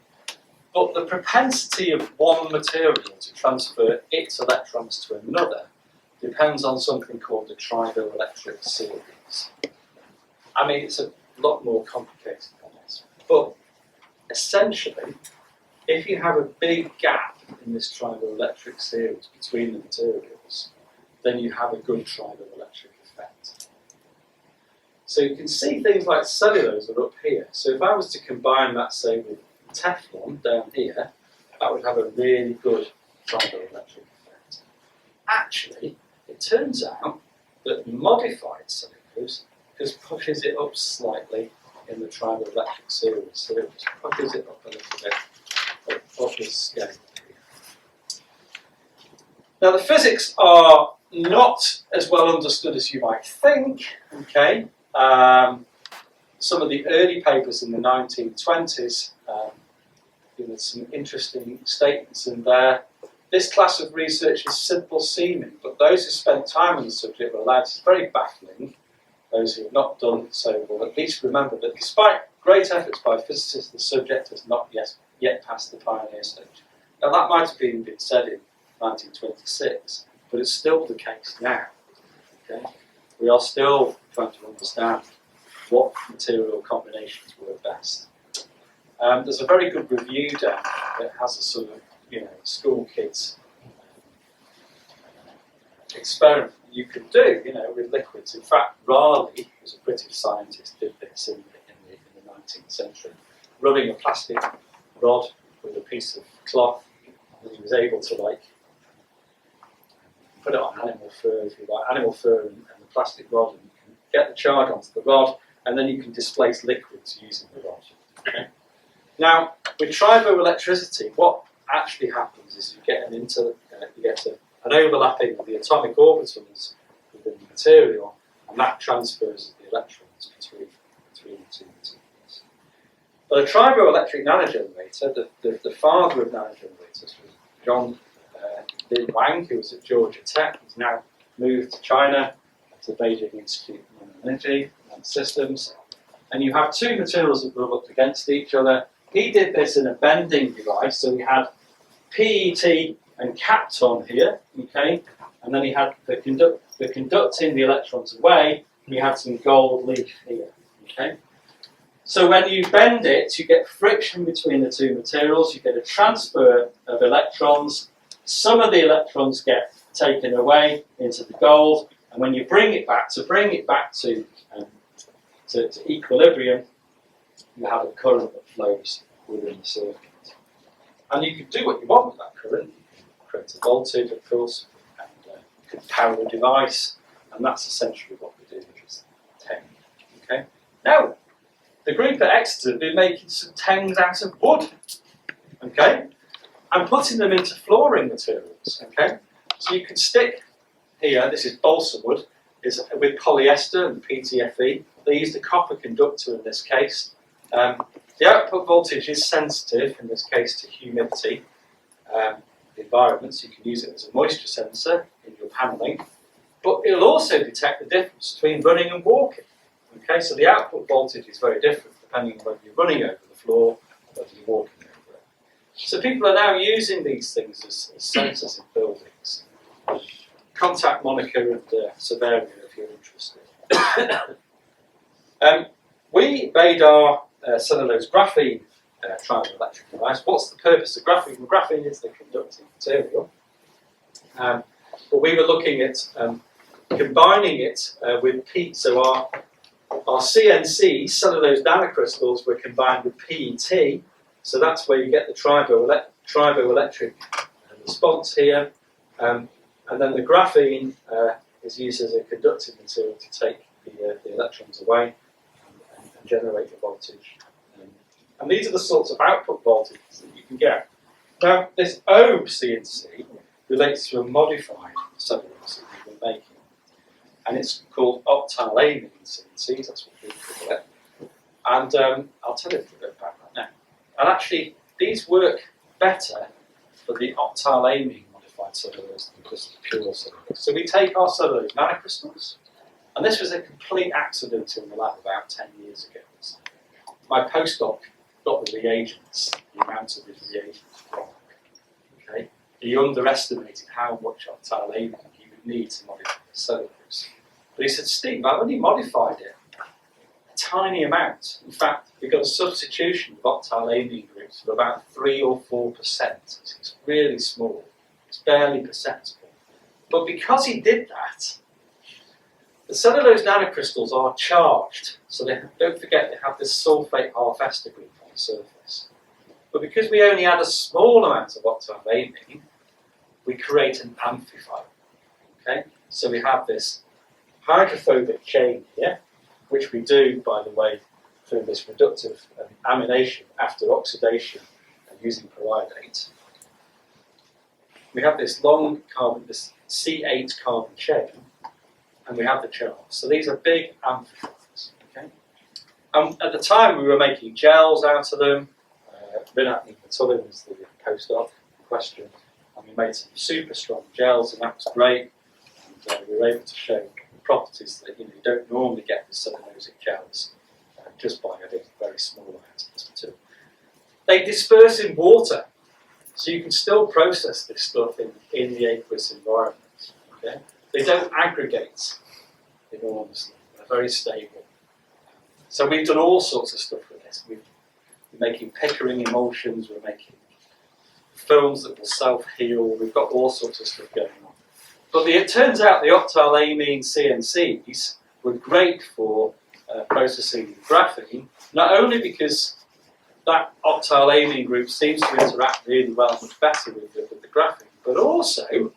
S2: But the propensity of one material to transfer its electrons to another depends on something called the triboelectric series. I mean, it's a lot more complicated than this. But essentially, if you have a big gap in this triboelectric series between the materials, then you have a good triboelectric effect. So you can see things like cellulose are up here. So if I was to combine that, say, with Teflon down here, that would have a really good triboelectric effect. Actually, it turns out that modified cellulose just pushes it up slightly in the triboelectric series. So it just pushes it up a little bit, up this scale. Now the physics are not as well understood as you might think, okay? Some of the early papers in the 1920s, there's some interesting statements in there. This class of research is simple seeming, but those who spent time on the subject will realize it's very baffling. Those who have not done so will at least remember that despite great efforts by physicists, the subject has not yet passed the pioneer stage. Now that might have been said in 1926, but it's still the case now. Okay? We are still trying to understand what material combinations work best. There's a very good review down there that has a sort of, school kids experiment you could do, with liquids. In fact, Raleigh, who's a British scientist, did this in the 19th century, rubbing a plastic rod with a piece of cloth, and he was able to put it on animal fur, if you like, animal fur and the plastic rod, and you can get the charge onto the rod, and then you can displace liquids using the rod. Okay? Now, with triboelectricity, what actually happens is you get an overlapping of the atomic orbitals within the material, and that transfers the electrons between the two materials. But a triboelectric nanogenerator, the father of nanogenerators was John Lin Wang, who was at Georgia Tech. He's now moved to China, to the Beijing Institute of Energy and Systems. And you have two materials that rub up against each other. He did this in a bending device, so we had PET and Kapton here, okay, and then he had the conducting the electrons away. We had some gold leaf here, okay. So when you bend it, you get friction between the two materials. You get a transfer of electrons. Some of the electrons get taken away into the gold, and when you bring it back to equilibrium, you have a current that flows within the circuit. And you can do what you want with that current. You can create a voltage, of course, and you can power the device, and that's essentially what we do with this teng. Okay. Now, the group at Exeter have been making some tengs out of wood, okay, and putting them into flooring materials. Okay. So you can stick here. This is balsa wood, is with polyester and PTFE. They used a copper conductor in this case. The output voltage is sensitive, in this case to humidity, the environment, so you can use it as a moisture sensor in your panelling, but it'll also detect the difference between running and walking. Okay, so the output voltage is very different depending on whether you're running over the floor or whether you're walking over it. So people are now using these things as sensors in buildings. Contact Monica and Severia if you're interested. We made our cellulose graphene triboelectric device. What's the purpose of graphene? Well, graphene is the conducting material. But we were looking at combining it with PET. So our CNC, cellulose nanocrystals, were combined with PET. So that's where you get the triboelectric response here. And then the graphene is used as a conducting material to take the electrons away and generate the voltage. And these are the sorts of output voltages that you can get. Now, this O CNC relates to a modified cellulose that we've been making. And it's called octalamine CNCs, that's what we call it. And I'll tell you a little bit about that now. And actually, these work better for the octalamine modified cellulose than just pure cellulose. So we take our cellulose nanocrystals, and this was a complete accident in the lab about 10 years ago. My postdoc got the reagents, the amount of his reagents wrong. Okay? He underestimated how much octalamine he would need to modify the cellulose. But he said, Steve, I only modified it a tiny amount. In fact, we got a substitution of octalamine groups of about 3 or 4%. It's really small. It's barely perceptible. But because he did that, the cellulose nanocrystals are charged. So don't forget they have this sulfate half ester group on the surface. But because we only add a small amount of octalamine, we create an amplifier. Okay? So we have this hydrophobic chain here, which we do, by the way, through this reductive amination after oxidation and using periodate. We have this long carbon, this C8 carbon chain, and we have the charge. So these are big amplifiers. Okay? At the time, we were making gels out of them. Rinat Nicotilin was the postdoc in question, and we made some super strong gels, and that was great. And we were able to show properties that you don't normally get with cellulosic gels just by adding very small amounts of this material. They disperse in water, so you can still process this stuff in the aqueous environment. Okay? They don't aggregate enormously. They're very stable. So we've done all sorts of stuff with this. We're making Pickering emulsions, we're making films that will self-heal, we've got all sorts of stuff going on. But it turns out the octylamine CNCs were great for processing graphene, not only because that octylamine group seems to interact really well, much better with the graphene, but also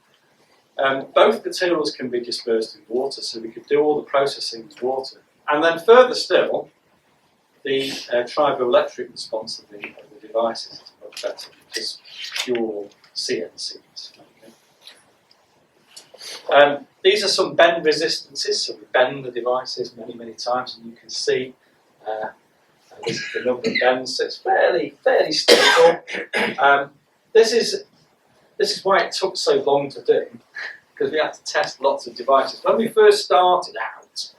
S2: both materials can be dispersed in water, so we could do all the processing in water. And then further still, the triboelectric response of the devices is much better than just pure CNCs. Okay? These are some bend resistances, so we bend the devices many, many times, and you can see this is the number of bends, so it's fairly stable. This is why it took so long to do, because we had to test lots of devices. When we first started out,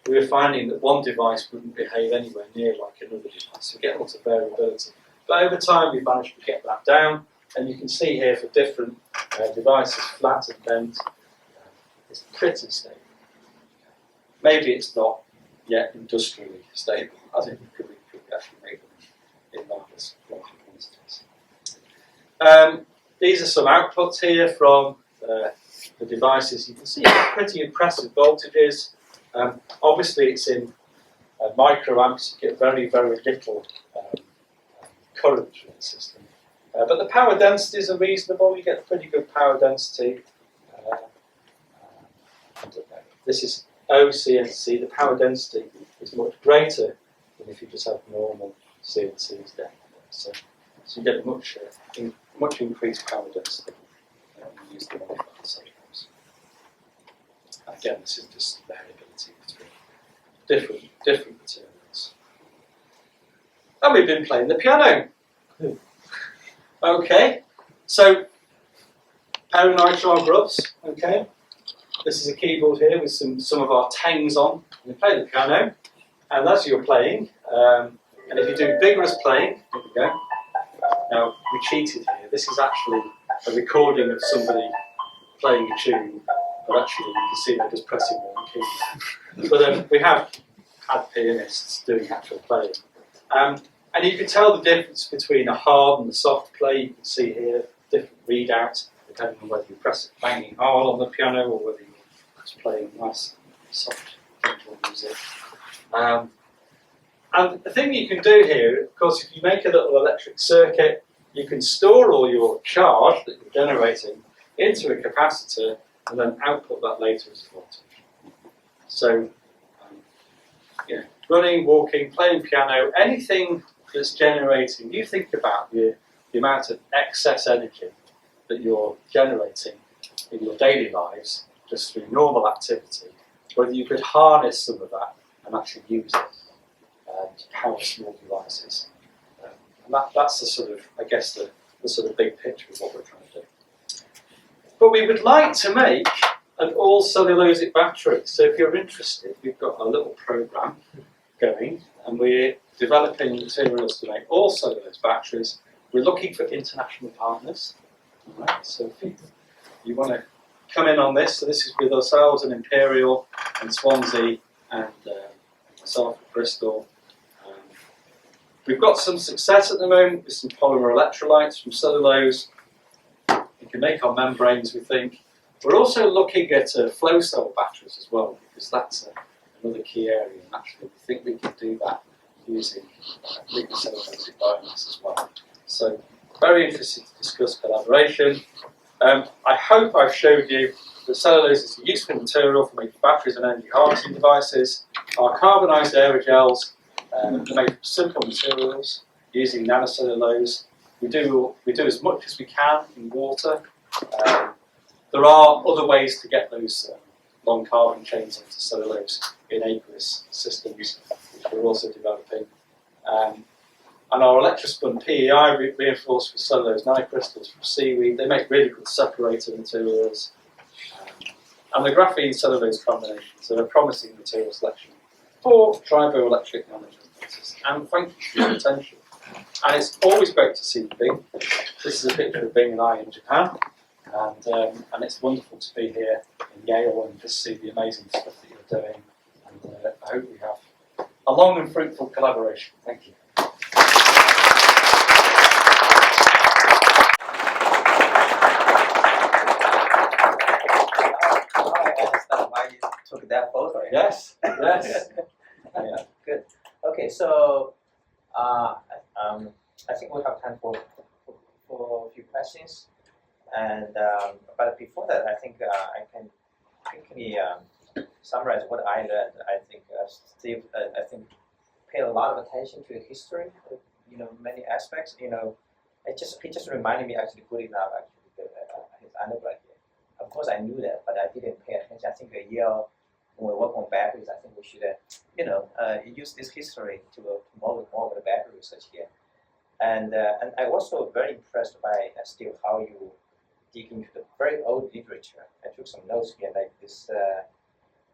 S2: we were finding that one device wouldn't behave anywhere near like another device, so we get lots of variability. But over time, we managed to get that down, and you can see here for different devices, flat and bent, it's pretty stable. Maybe it's not yet industrially stable. I think we could actually make them in larger quantities. These are some outputs here from the devices. You can see pretty impressive voltages. Obviously, it's in microamps. You get very, very little current through the system. But the power densities are reasonable. You get pretty good power density. This is OCNC. The power density is much greater than if you just have normal CNCs down there. So you get a much increased power density when you use the modified cellulose. Again, this is just variability between different materials. And we've been playing the piano. Okay, so paranitrile grubs. Okay, this is a keyboard here with some of our tangs on. We play the piano, and as you're playing, and if you do vigorous playing, there we go. Now we cheated here. This is actually a recording of somebody playing a tune, but actually you can see they're just pressing one key. But we have had pianists doing actual playing. And you can tell the difference between a hard and a soft play. You can see here different readouts depending on whether you press it banging hard on the piano or whether you're just playing nice, soft, gentle music. And the thing you can do here, of course, if you make a little electric circuit, you can store all your charge that you're generating into a capacitor and then output that later as voltage. So, running, walking, playing piano, anything that's generating, you think about the amount of excess energy that you're generating in your daily lives just through normal activity, whether you could harness some of that and actually use it to power small devices. And that's the sort of, I guess, the sort of big picture of what we're trying to do. But we would like to make an all cellulosic battery. So if you're interested, we've got a little program going, and we're developing materials to make all cellulose batteries. We're looking for international partners. All right, so if you want to come in on this, so this is with ourselves and Imperial and Swansea and myself at Bristol. We've got some success at the moment with some polymer electrolytes from cellulose. We can make our membranes, we think. We're also looking at flow cell batteries as well, because that's another key area, and actually we think we can do that using liquid cellulosic biomass as well. So, very interested to discuss collaboration. I hope I've showed you that cellulose is a useful material for making batteries and energy harvesting devices. are carbonised aerogels made from simple materials using nanocellulose. We do as much as we can in water. There are other ways to get those long carbon chains into cellulose in aqueous systems, which we're also developing. And our electrospun PEI reinforced with cellulose nanocrystals from seaweed. They make really good separator materials. And the graphene cellulose combinations are a promising material selection for triboelectric nanogenesis. And thank you for your attention. And it's always great to see Bing. This is a picture of Bing and I in Japan. And it's wonderful to be here in Yale and just see the amazing stuff that you're doing. And I hope we have a long and fruitful collaboration. Thank you.
S1: Took that photo.
S2: Yes, yes.
S1: Yeah, good. Okay, so I think we have time for a few questions, and but before that, I think I can quickly summarize what I learned. I think Steve, I think paid a lot of attention to history. Many aspects. He just reminded me actually good enough actually his undergrad year. Of course, I knew that, but I didn't pay attention. I think a year. When we work on batteries, I think we should, use this history to more of the battery research here. And I also very impressed by Steve how you dig into the very old literature. I took some notes here, like this,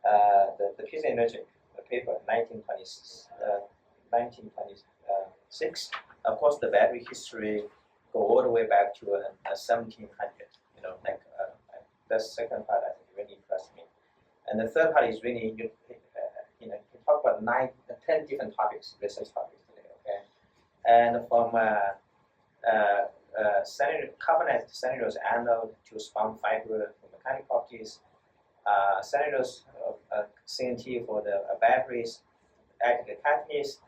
S1: the Peace Energetic paper, 1926. Of course, the battery history go all the way back to 1700. The second part I think really impressed me. And the third part is really, you talk about 10 different topics, research topics today, okay? And from carbonized cellulose anode to spun fiber for mechanical properties, cellulose CNT for the batteries, active catalyst,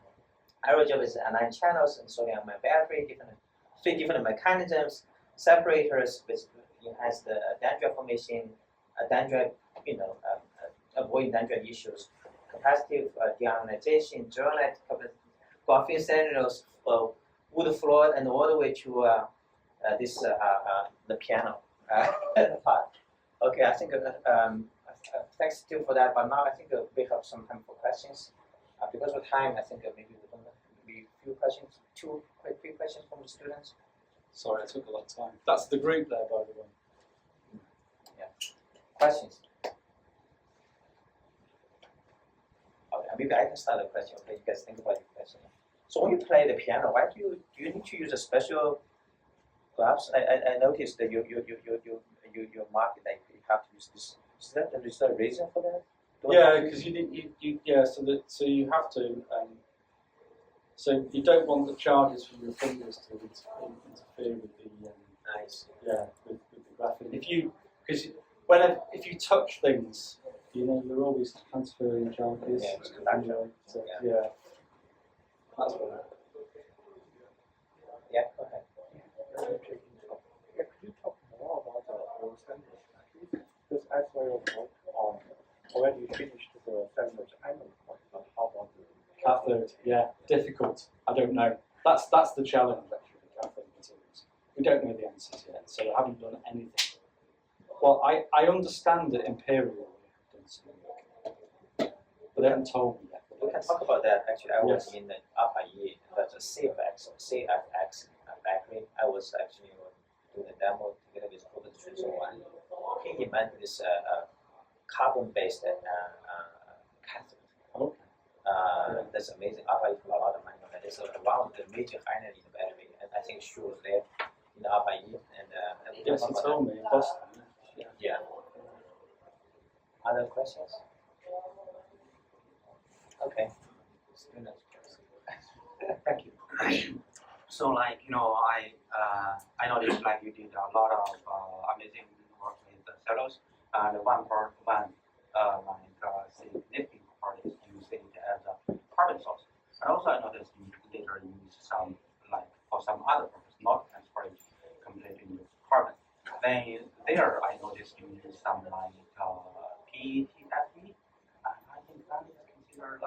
S1: aerogel with anion channels and sodium battery, three different mechanisms, separators which enhance the dendrite formation, dendrite, avoid dendrite issues, capacitive deionization, journalite, graphene cellulose, wood floor, and all the way to the piano part. Okay, I think thanks Steve for that. But now I think we have some time for questions. Because of time, I think maybe we're going to be a few questions, two quick questions from the students.
S2: Sorry, I took a lot of time. That's the group there, by the way.
S1: Yeah. Questions? Okay, maybe I can start a question. Okay, you guys think about your question. So when you play the piano, why do you need to use a special gloves? I noticed that your market, like you have to use this. Is there a reason for that?
S2: Yeah, because so you have to. So you don't want the charges from your fingers to interfere with the
S1: nice.
S2: Yeah, with the graphene. If you touch things, you're always transferring charges.
S1: Yeah, it's conductor.
S2: Yeah. That's what.
S1: Yeah, go ahead.
S3: Could you talk more about the whole sandwich? Because I saw your work on already finished the sandwich island, but how about the
S2: Cathode? Yeah, difficult. I don't know. That's the challenge actually with cathode materials. We don't know the answers yet, so I haven't done anything. Well, I understand that Imperial have done some work, but they haven't told me yet.
S1: We can talk about that. Actually, I was in the Alpha E, that's a CFX battery. I was actually doing a demo together with Robert Trinson. He invented this carbon-based cathode.
S2: Okay.
S1: That's amazing. Alpha E put a lot of money on that. It's one of the major finally in the battery, and I think she was there in the Alpha E. And
S2: Yes, he told me in Boston.
S1: Yeah. Other questions? Okay. Thank you.
S4: So, I noticed you did a lot of amazing work with the cellulose, and significant part is using it as a carbon source. And also, I noticed you later use some for some other purpose, not transferring completely with carbon. Then there, I noticed you use some PETFE, and I think that is considered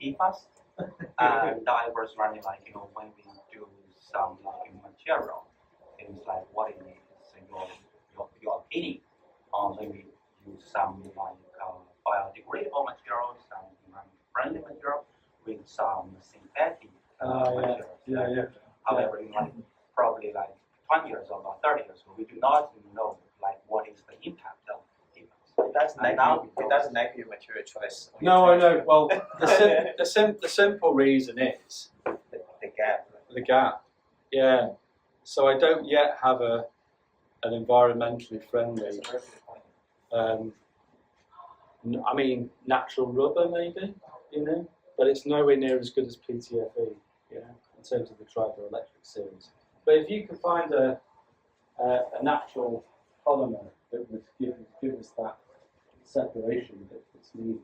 S4: PFAS. And I was running like, when we do some like material, things like what is your opinion on when we use some like biodegradable materials, some friendly material with some synthetic materials. However, probably like 20 years or 30 years ago, we do not know like what is the impact of PFAS.
S1: It doesn't make your material choice.
S2: No, I know. Well, the simple reason is
S1: The gap.
S2: the gap. Yeah. So I don't yet have an environmentally friendly. I mean, natural rubber maybe, but it's nowhere near as good as PTFE, in terms of the triboelectric series. But if you can find a natural polymer that would give us that separation that's needed,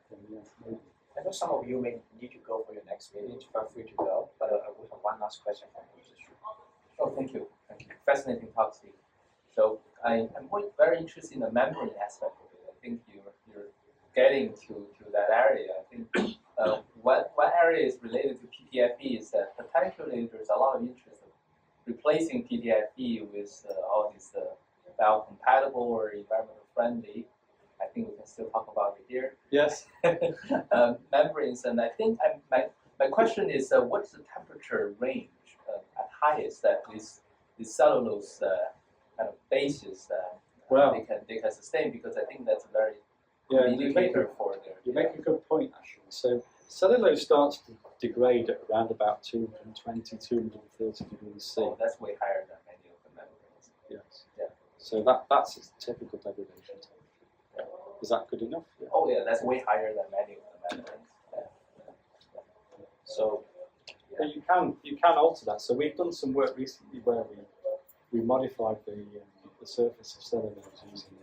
S2: then maybe.
S1: I know some of you may need to go for your next meeting. Feel free to go. But we have one last question from you.
S5: Oh, thank you. Fascinating talk, Steve. So I'm very interested in the membrane aspect of it. I think you're getting to that area. I think one area is related to PTFE is that potentially there's a lot of interest in replacing PTFE with all these biocompatible or environmental friendly. I think we can still talk about it here.
S2: Yes.
S5: Membranes, and I think my question is, what is the temperature range at highest that these cellulose kind of bases they can sustain? Because I think that's a very good indicator for their.
S2: You make a good point actually. So cellulose starts to degrade at around about 220, 230 degrees C.
S5: Oh, that's way higher than many of the membranes.
S2: Yes.
S5: Yeah.
S2: So that's its typical degradation temperature. Is that good enough? Yeah.
S5: Oh yeah, that's way higher than many of the membranes.
S1: So,
S2: but you can alter that. So we've done some work recently where we modified the surface of cellulose using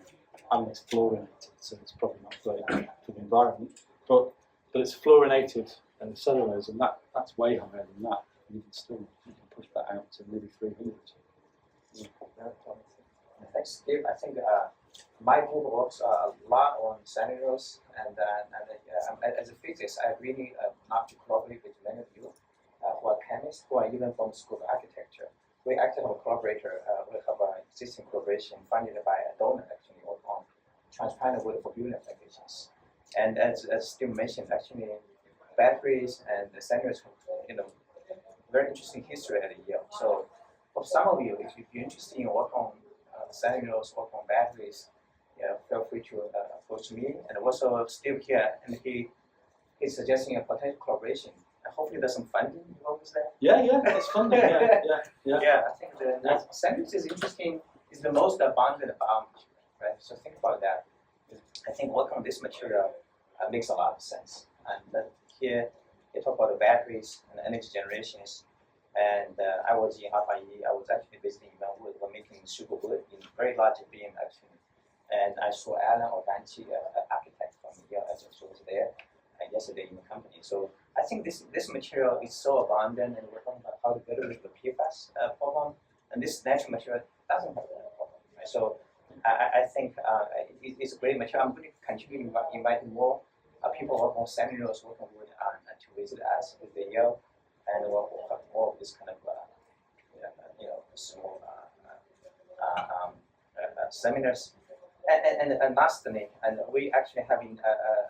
S2: and it's fluorinated, so it's probably not great for the environment. But it's fluorinated and cellulose, and that's way higher than that. And even still, you can push that out to maybe 300.
S1: thanks, Steve. I think my group works a lot on cellulose, and as a physicist, I really love to collaborate with many of you who are chemists, who are even from the School of Architecture. We actually have a collaborator. We have an existing collaboration funded by a donor actually on transparent wood for building applications. And as Steve mentioned, actually batteries and the cellulose, very interesting history at Yale. So for some of you, if you're interested in work on cellulose, work on batteries, feel free to approach me. And also Steve here, and he's suggesting a potential collaboration. Hopefully there's some funding involved with that.
S2: Yeah, it's funding.
S1: Yeah, I think the cellulose is interesting. It's the most abundant biomaterial, right? So think about that. I think working on this material makes a lot of sense. And here, you talk about the batteries and energy generations. And I was in Hawaii. I was actually visiting Melwood. We're making super wood in very large beam actually. And I saw Alan Organchi, architect from Yale, as was there yesterday in the company. So I think this material is so abundant, and we're talking about how to better with the PFAS problem. And this natural material doesn't have that problem, right? So I think it's a great material. I'm going to continue inviting more people working on cellulose, working wood, to visit us with the Yale, and we'll have more of this kind of small seminars. And lastly, and we actually having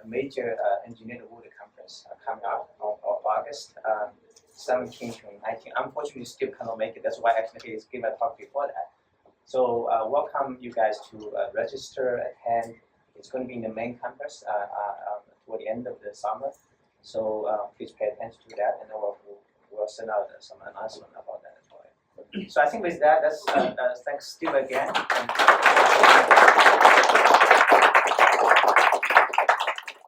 S1: a major engineered wood conference coming up on August 17 to 19. Unfortunately, still cannot make it. That's why actually he's given a talk before that. So welcome you guys to register, attend. It's going to be in the main campus toward the end of the summer. So please pay attention to that, and then we'll send out some announcement about that as well. So I think with that, that's thanks Steve again.